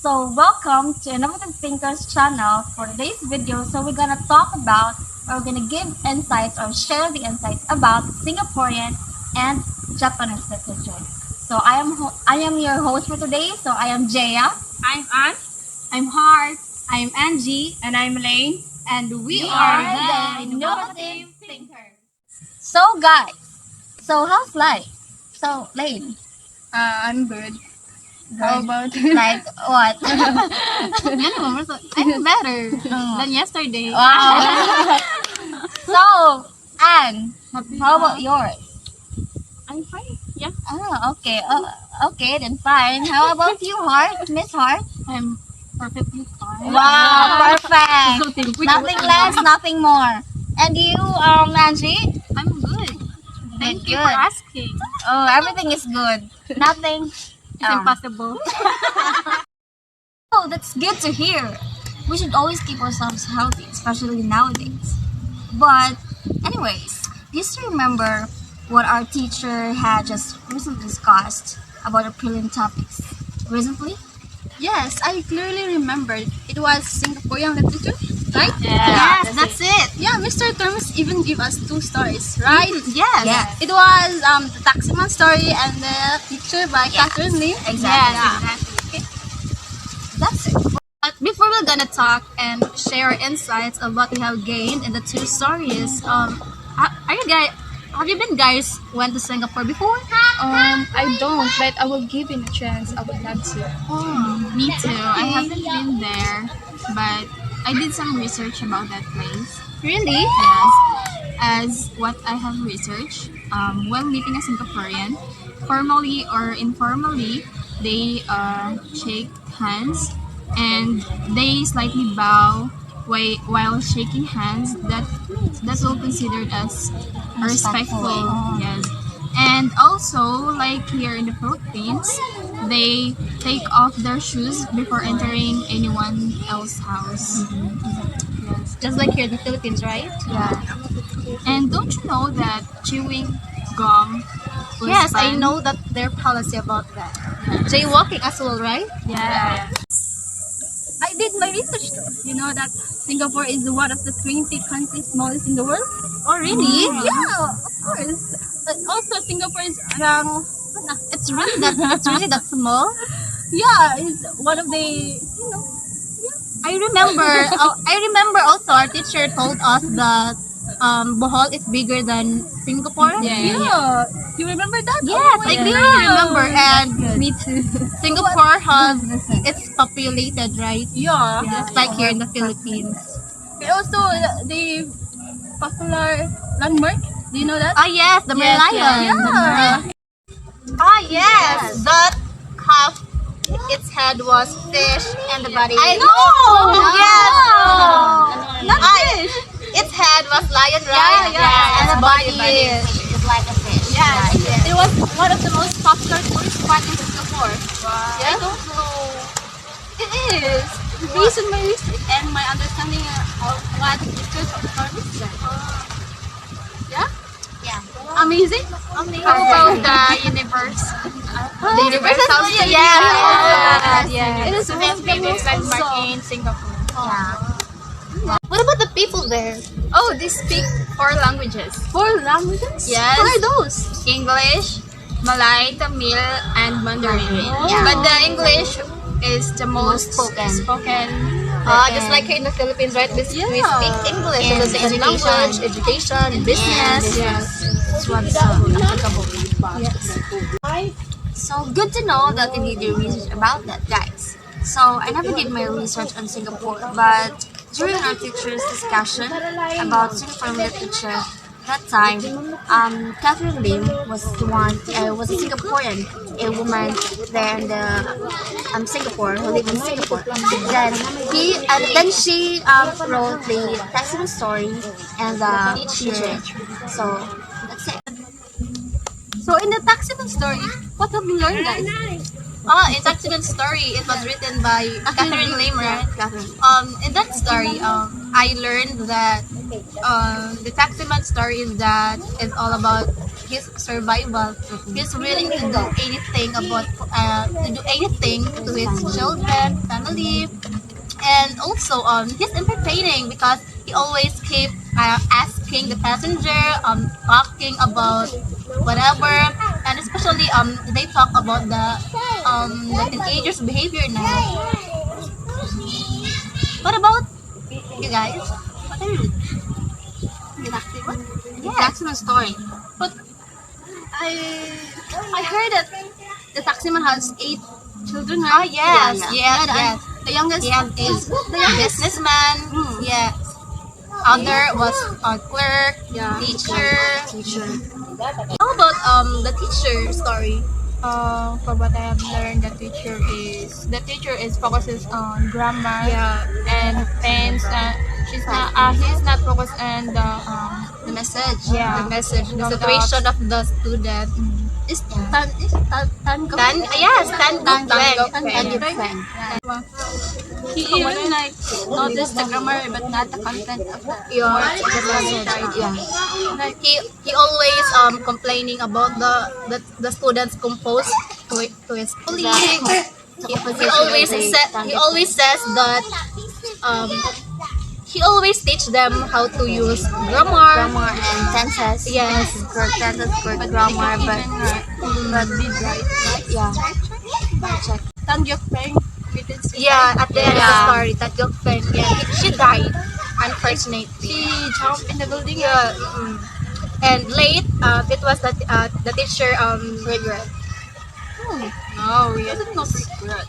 welcome to Innovative Thinkers channel for today's video. So we're gonna talk about, or we're gonna give insights or share the insights about Singaporean and Japanese literature. So I am your host for today. So I am Jaya. I'm Ann. I'm Hart. I'm Angie. And I'm Lane. And we are the Innovative Thinkers. So guys, so how's life? So Lane, I'm good. How about like what? I'm better than yesterday. Wow. So Anne, how about yours? I'm fine. Yeah. Oh, okay. Okay, then fine. How about you, Hart? Miss Hart? I'm perfectly fine. Wow, perfect. So thankful. Nothing less, nothing more. And you, Angie? I'm good. Thank you Good. for asking. Oh, everything is good. Nothing. It's impossible. Oh, that's good to hear. We should always keep ourselves healthy, especially nowadays. But, anyways, do you still remember what our teacher had just recently discussed about the prelim topics? Recently? Yes, I clearly remembered. It was Singaporean literature, right? Yes, that's it. Yeah, Mr. Terms even gave us 2 stories, right? Yes. Yes. It was the Taximan story and the picture by Catherine Lim. Exactly. Exactly. That's it. But before we're gonna talk and share insights of what we have gained in the 2 stories, are you guys? Have you been guys went to Singapore before? I don't, but I will give it a chance. I would love to. Oh, me too. I haven't been there, but I did some research about that place. Really? Yes, as what I have researched, while meeting a Singaporean, formally or informally, they shake hands and they slightly bow while shaking hands. That's all considered as respectful. Yes, and also like here in the Philippines, they take off their shoes before entering anyone else's house. Yes. Just like here in the Philippines, right? Yeah. And don't you know that chewing gum was Yes, I banned? know that their policy about that. Jaywalking as well, right? Yeah. I did my research too. You know that Singapore is one of the 20 countries smallest in the world? Oh, really? Yeah, of course. But also Singapore is It's really that small. yeah, is one of the I remember also our teacher told us that Bohol is bigger than Singapore. yeah. You remember that? Yes, Oh I my clearly God. remember. And Me too. Singapore has it's populated, right? Yeah. Just like here in the Philippines. And also the popular landmark. Do you know that? Ah yes, the Merlion. Yeah. Ah yes, that half its head was fish and the body. I know. Yes. Not fish. Its head was lion, right? yeah. And the body is like a fish. It was one of the most popular tourist spots in Singapore. Yeah. I don't know. It is. Based on my research and my understanding of what Mr. Thomas said. Yeah? Yeah. Amazing? How about the universe? The Universal Studios. It is one of the Famous most landmark also. in Singapore. What about the people there? Oh, they speak 4 languages. 4 languages? Yes. What are those? English, Malay, Tamil, and Mandarin. Yeah. But the English is the most spoken. Just like here in the Philippines, right? We Yeah. speak English And as a second language, education, business. Yes. That's what's applicable. So good to know that you did your research about that, guys. So I never did my research on Singapore, but during our teacher's discussion about Singapore literature, that time, Catherine Lim was the one, was a Singaporean, a woman there in the Singapore, who lived in Singapore. Then she wrote the Taximan story and the teacher. So that's it. So in the Taximan story, what have you learned, guys? In Accident Story, it was written by Catherine Lim, right? Catherine. In that story, I learned that the Taximan story is all about his survival. He's willing to do anything to his children, family, and also he's entertaining because he always keep asking the passenger talking about whatever, and especially they talk about the teenagers behavior now. What about you guys? What are you? The taxi one? Yes. That's my story. But I heard that the taximan has 8 children, right? Oh, yes, yes. The youngest is the businessman. Yes. Other was a clerk, teacher. How about the teacher story? From what I have learned, the teacher is focuses on grammar and tense. He's not focused on The message. Yeah. The message. The No situation of the student. Is Tan Feng. He even like noticed the grammar but not the content of the Yeah. Like he always complaining about the students compose to his colleague. He always says that he always teach them how to use grammar. Grammar and tenses. Yes. Correct tenses, correct grammar, but Did right. yeah. Check. Tan Gyok Peng. Yeah, at the end of the Yeah. story, Tan Gyok Peng, she died, unfortunately. She jumped in the building. Yeah, and late, it was the teacher regret. No, we Doesn't not regret.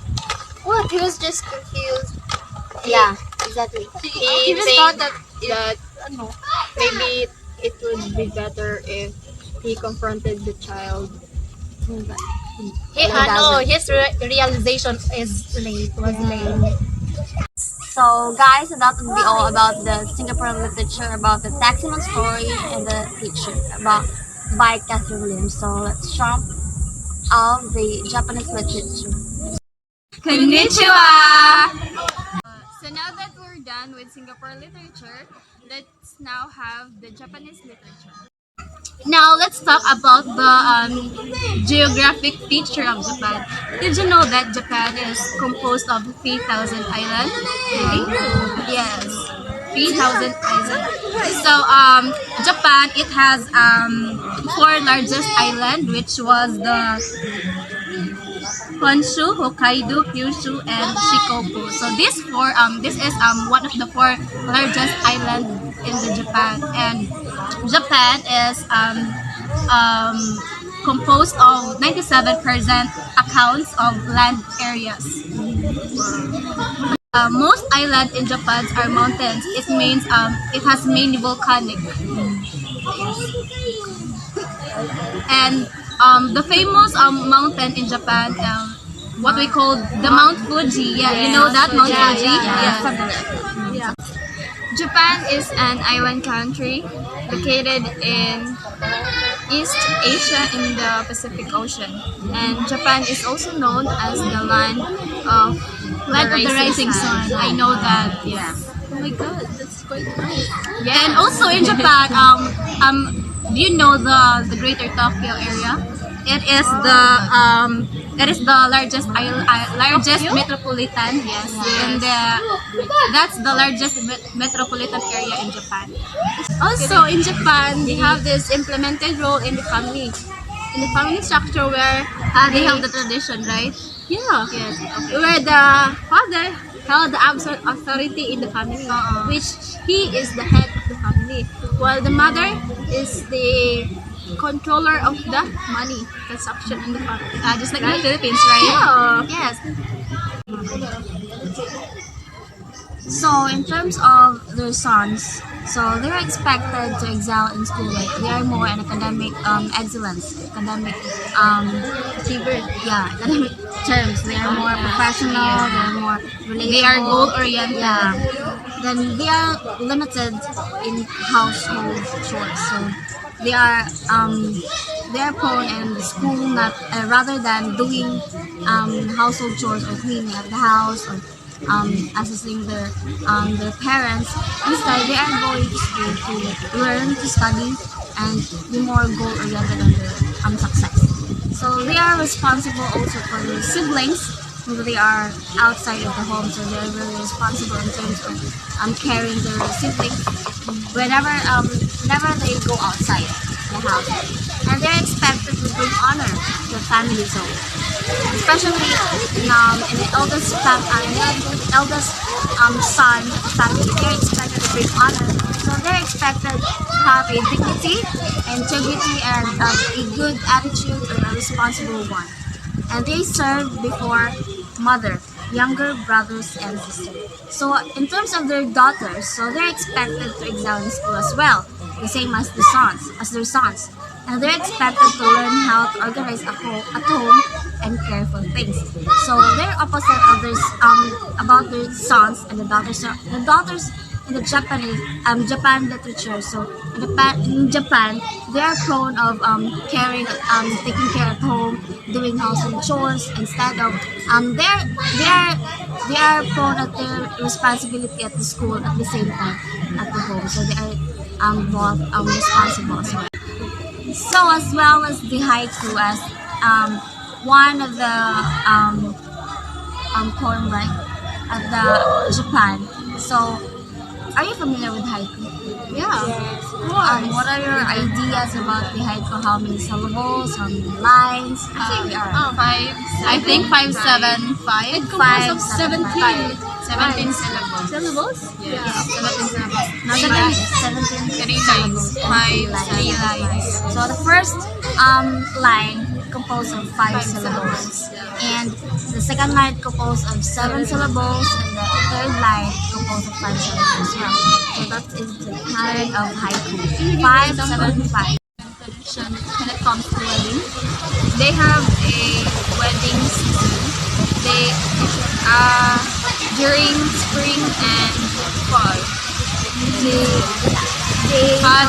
What? He was just confused. Yeah, exactly. He even think thought that maybe it would be better if he confronted the child. His realization was late. So, guys, that would be all about the Singaporean literature, about the taximan story, and the teacher by Catherine Lim. So, let's jump of the Japanese literature. Konnichiwa! So now that we're done with Singapore literature, let's now have the Japanese literature. Now let's talk about the geographic feature of Japan. Did you know that Japan is composed of 3,000 islands? Yes, 3,000 islands. So Japan, it has 4 largest island, which was the Honshu, Hokkaido, Kyushu, and Shikoku. So this is one of the 4 largest islands in the Japan, and Japan is composed of 97% accounts of land areas. Most islands in Japan are mountains. It means it has mainly volcanic. And the famous mountain in Japan, what we call the Mount Fuji. Yeah, you know that Mount Fuji? Yeah. Japan is an island country located in East Asia in the Pacific Ocean, and Japan is also known as the land of the rising sun. I know that. Yeah. Oh my god, that's quite nice. Yeah. And also in Japan, do you know the Greater Tokyo area? It is the largest metropolitan. Yes. And that's the largest metropolitan area in Japan. Also in Japan, they have this implemented role in the family structure where they have the tradition, right? Yeah. Yes. Okay. Where the father held the absolute authority in the family, which he is the head of the family, while the mother is the controller of the money consumption in the family. Just like in the Philippines, right? Yeah. Yes. So, in terms of their sons, so they're expected to excel in school. Like they are more in academic excellence, academic academic terms. They are more professional. They are more relatable. They are goal oriented. Yeah. Then they are limited in household chores. So they are prone in school, not rather than doing household chores or cleaning at the house or assisting their parents. Instead, they are going to school to learn, to study, and be more goal-oriented on their success. So they are responsible also for their siblings who they are outside of the home. So they are very responsible in terms of caring their siblings whenever they go outside the house. And they're expected to bring honor to the family zone, especially in the eldest son of the family. They're expected to bring honor. So they're expected to have a dignity, integrity, and a good attitude and a responsible one. And they serve before mother, younger brothers and sisters. So in terms of their daughters, so they're expected to excel in school as well, the same as their sons. And they're expected to learn how to organize at home and care for things. So they're opposite of about their sons and the daughters. So the daughters in the Japan literature. So in Japan, they are prone of taking care at home, doing household chores instead of they are prone at their responsibility at the school at the same time at the home. So they are both responsible as well. So as well as the haiku as one of the poem, right, of the Japan. So are you familiar with haiku? Yeah. What are your ideas about the haiku? How many syllables? How many lines? Actually, we are. I think 575. It composed of 17. 17 syllables. Syllables? Yes. 17 syllables. 17 Three lines. Three lines. So the first line composed of 5 syllables, and the second line composed of 7 syllables, and the third line composed of 5 syllables as well. So that is the kind of haiku. 575. Tradition when it comes to wedding. They have a wedding season. They during spring and fall.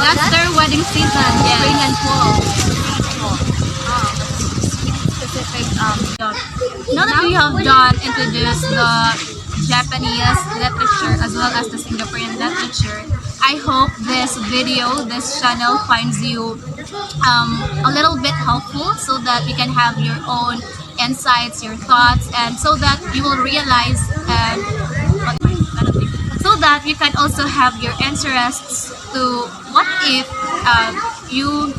That's their wedding season. Yes. Spring and fall. Specific. Now that we have done introduced the Japanese literature as well as the Singaporean literature, I hope this video, this channel finds you a little bit helpful so that you can have your own insights, your thoughts, and so that you will realize so that you can also have your interests to what if you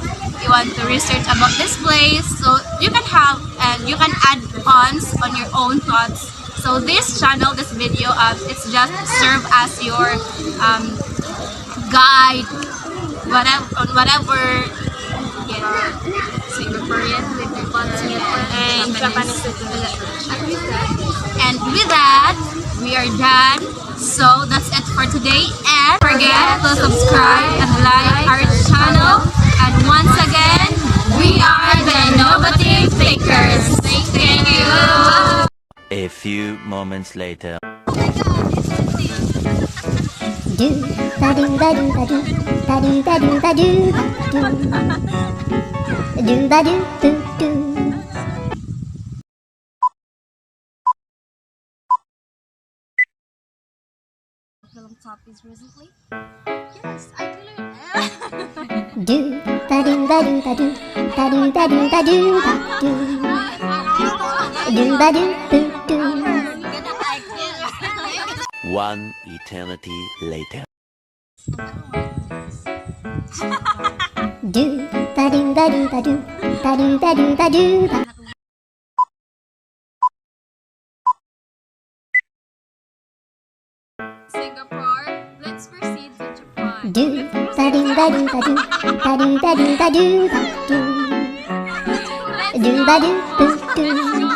want to research about this place, so you can have and you can add ons on your own thoughts. So this channel, this video, it's just serve as your guide, whatever Singaporean and Japanese literature. And with that, we are done. So that's it for today. And don't forget to subscribe and like our channel. And once again, we are the Innovative Thinkers. Thank you. A few moments later. Do ba do ba do ba do ba do ba do ba do do ba do do do. Film topics recently? Yes, I learned. Do ba do ba do ba do ba do ba do ba do do ba do do do. One eternity later. Do ba do ba do ba do ba do ba do ba do ba. Singapore, let's proceed to Japan. Do ba do ba do ba do ba do ba do ba do ba do ba do do do.